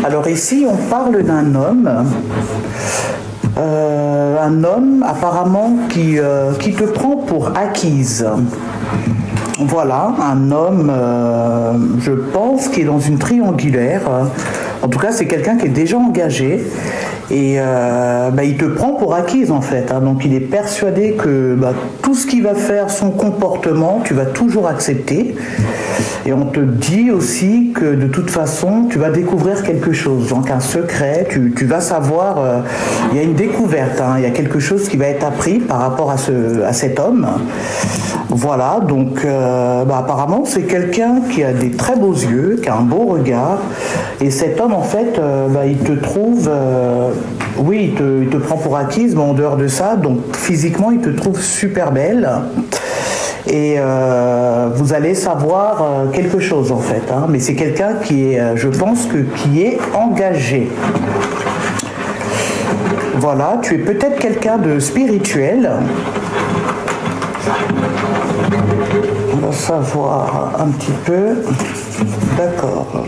Alors ici, on parle d'un homme. Un homme apparemment qui te prend pour acquise. Voilà, un homme, je pense, qui est dans une triangulaire. En tout cas, c'est quelqu'un qui est déjà engagé. Et il te prend pour acquise en fait, hein. Donc il est persuadé que tout ce qu'il va faire, son comportement, tu vas toujours accepter. Et on te dit aussi que de toute façon, tu vas découvrir quelque chose, donc un secret, tu vas savoir, il y a une découverte, hein, il y a quelque chose qui va être appris par rapport à cet homme. Voilà, donc apparemment c'est quelqu'un qui a des très beaux yeux, qui a un beau regard, et cet homme en fait, il te trouve, oui, il te prend pour acquise, mais en dehors de ça, donc physiquement il te trouve super belle. Et vous allez savoir quelque chose en fait, hein, mais c'est quelqu'un qui est, je pense qui est engagé. Voilà, tu es peut-être quelqu'un de spirituel. On va savoir un petit peu. D'accord.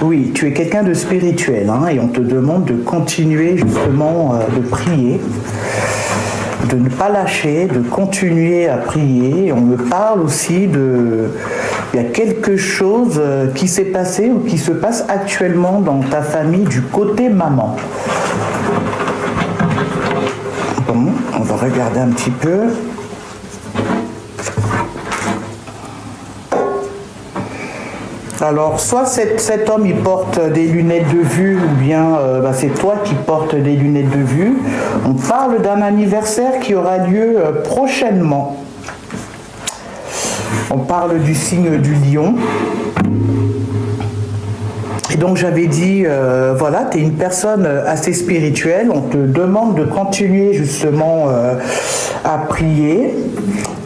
Oui, tu es quelqu'un de spirituel, hein, et on te demande de continuer justement de prier, de ne pas lâcher, de continuer à prier. On me parle aussi il y a quelque chose qui s'est passé ou qui se passe actuellement dans ta famille du côté maman. Bon, on va regarder un petit peu. Alors, soit cet homme, il porte des lunettes de vue, ou bien c'est toi qui portes des lunettes de vue. On parle d'un anniversaire qui aura lieu prochainement. On parle du signe du lion. Et donc, j'avais dit, voilà, tu es une personne assez spirituelle. On te demande de continuer justement à prier.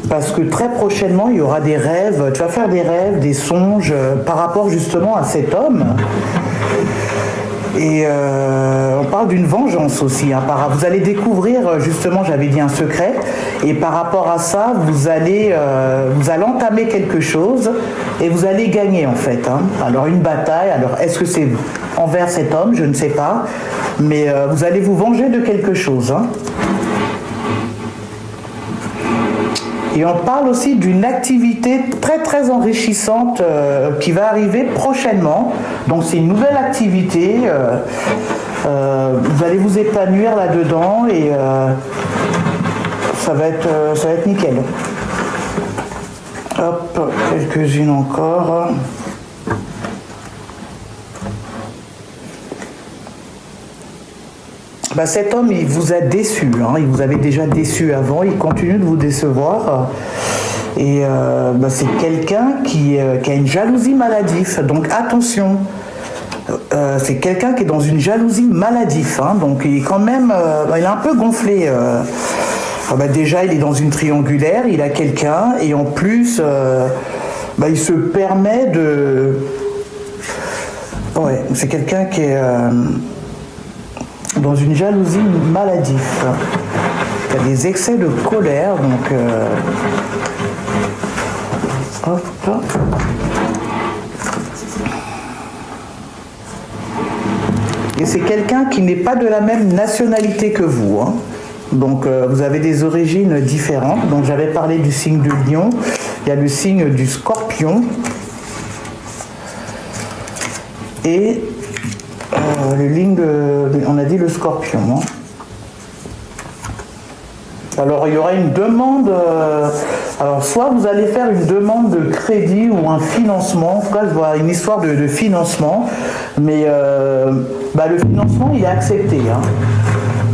Parce que très prochainement, il y aura des rêves, tu vas faire des rêves, des songes par rapport justement à cet homme. Et on parle d'une vengeance aussi. Hein, vous allez découvrir, justement, j'avais dit un secret, et par rapport à ça, vous allez entamer quelque chose et vous allez gagner en fait. Hein. Alors une bataille, alors est-ce que c'est envers cet homme? Je ne sais pas, mais vous allez vous venger de quelque chose. Hein. Et on parle aussi d'une activité très très enrichissante qui va arriver prochainement. Donc c'est une nouvelle activité. Vous allez vous épanouir là-dedans et ça va être nickel. Hop, quelques-unes encore. Cet homme, il vous a déçu, hein. Il vous avait déjà déçu avant, il continue de vous décevoir. Et c'est quelqu'un qui a une jalousie maladive, donc attention. C'est quelqu'un qui est dans une jalousie maladive, hein. Donc il est quand même, il est un peu gonflé. Déjà, il est dans une triangulaire, il a quelqu'un, et en plus, il se permet de... Ouais, c'est quelqu'un qui est... dans une jalousie maladive. Il y a des excès de colère, donc hop. Et c'est quelqu'un qui n'est pas de la même nationalité que vous, hein. Donc vous avez des origines différentes. Donc j'avais parlé du signe du lion, il y a le signe du scorpion et le ligne on a dit le scorpion, hein. Alors il y aura une demande, alors soit vous allez faire une demande de crédit ou un financement, en tout cas je vois une histoire de financement, mais le financement il est accepté, hein.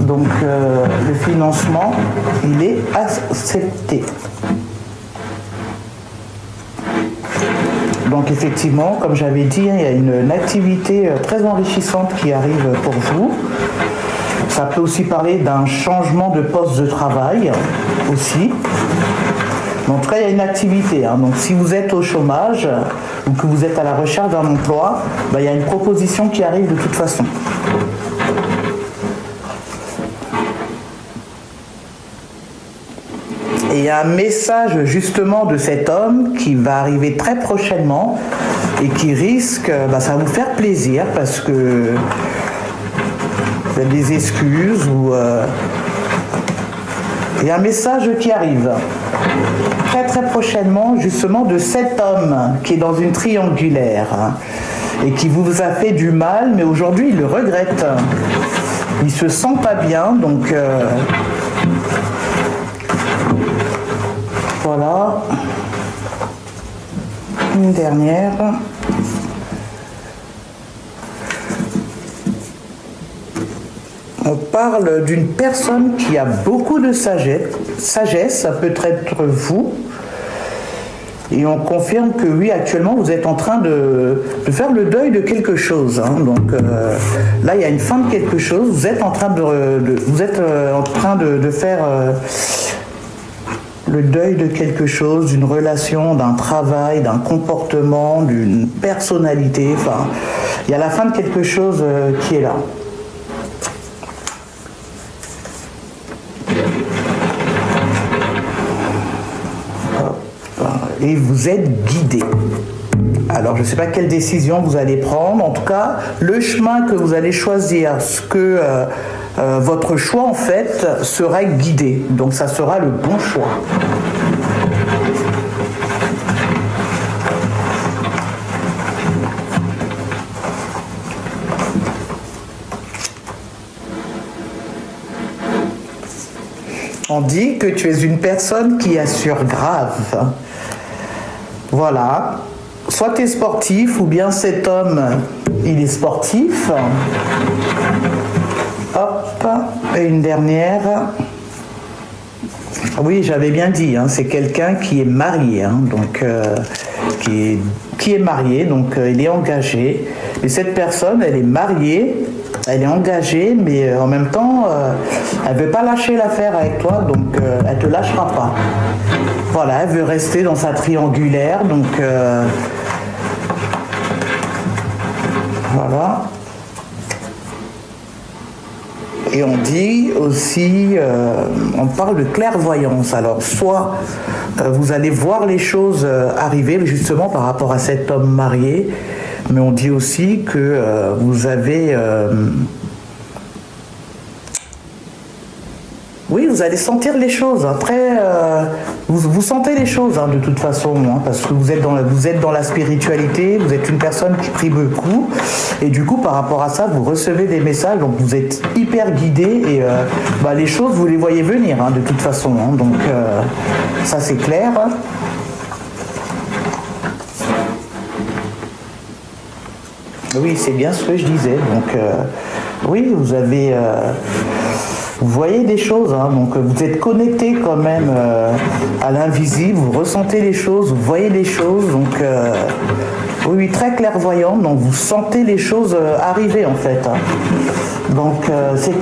Donc le financement il est accepté. Donc effectivement, comme j'avais dit, il y a une activité très enrichissante qui arrive pour vous. Ça peut aussi parler d'un changement de poste de travail aussi. En tout cas, il y a une activité, hein. Donc si vous êtes au chômage ou que vous êtes à la recherche d'un emploi, il y a une proposition qui arrive de toute façon. Et il y a un message justement de cet homme qui va arriver très prochainement et qui risque, ça va vous faire plaisir parce que vous avez des excuses ou il y a un message qui arrive très très prochainement justement de cet homme qui est dans une triangulaire et qui vous a fait du mal, mais aujourd'hui il le regrette. Il se sent pas bien, donc voilà. Une dernière. On parle d'une personne qui a beaucoup de sagesse, ça peut être vous. Et on confirme que oui, actuellement, vous êtes en train de faire le deuil de quelque chose. Hein. Donc là, il y a une fin de quelque chose. Vous êtes en train de faire le deuil de quelque chose, d'une relation, d'un travail, d'un comportement, d'une personnalité. Enfin, il y a la fin de quelque chose qui est là. Et vous êtes guidé. Alors, je ne sais pas quelle décision vous allez prendre. En tout cas, le chemin que vous allez choisir, votre choix, en fait, sera guidé. Donc, ça sera le bon choix. On dit que tu es une personne qui assure grave. Voilà, soit tu es sportif ou bien cet homme, il est sportif. Hop, et une dernière. Oui, j'avais bien dit, hein, c'est quelqu'un qui est marié, hein, donc qui est marié, donc il est engagé. Et cette personne, elle est mariée, elle est engagée, mais en même temps, elle ne veut pas lâcher l'affaire avec toi, donc elle ne te lâchera pas. Voilà, elle veut rester dans sa triangulaire, donc voilà. Et on dit aussi, on parle de clairvoyance. Alors, soit vous allez voir les choses arriver, justement par rapport à cet homme marié, mais on dit aussi que vous avez... oui, vous allez sentir les choses. Après, vous sentez les choses hein, de toute façon, hein, parce que vous êtes dans la spiritualité, vous êtes une personne qui prie beaucoup, et du coup, par rapport à ça, vous recevez des messages, donc vous êtes hyper guidé, et les choses, vous les voyez venir, hein, de toute façon. Hein, donc, ça c'est clair. Oui, c'est bien ce que je disais. Donc, oui, vous avez... vous voyez des choses, hein, donc vous êtes connecté quand même à l'invisible, vous ressentez les choses, vous voyez les choses, donc oui, très clairvoyant, donc vous sentez les choses arriver en fait. Hein. Donc c'est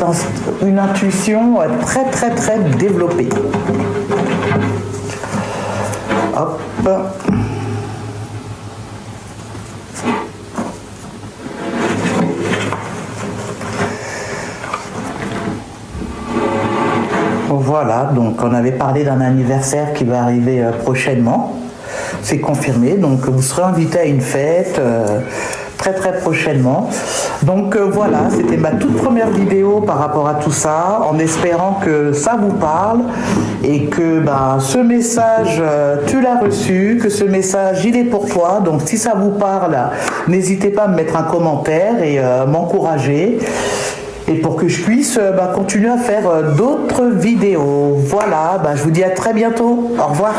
une intuition très très très développée. Hop. Voilà, donc on avait parlé d'un anniversaire qui va arriver prochainement, c'est confirmé, donc vous serez invité à une fête très très prochainement. Donc voilà, c'était ma toute première vidéo par rapport à tout ça, en espérant que ça vous parle et que ce message, tu l'as reçu, que ce message, il est pour toi. Donc si ça vous parle, n'hésitez pas à me mettre un commentaire et m'encourager. Et pour que je puisse continuer à faire d'autres vidéos. Voilà, je vous dis à très bientôt. Au revoir.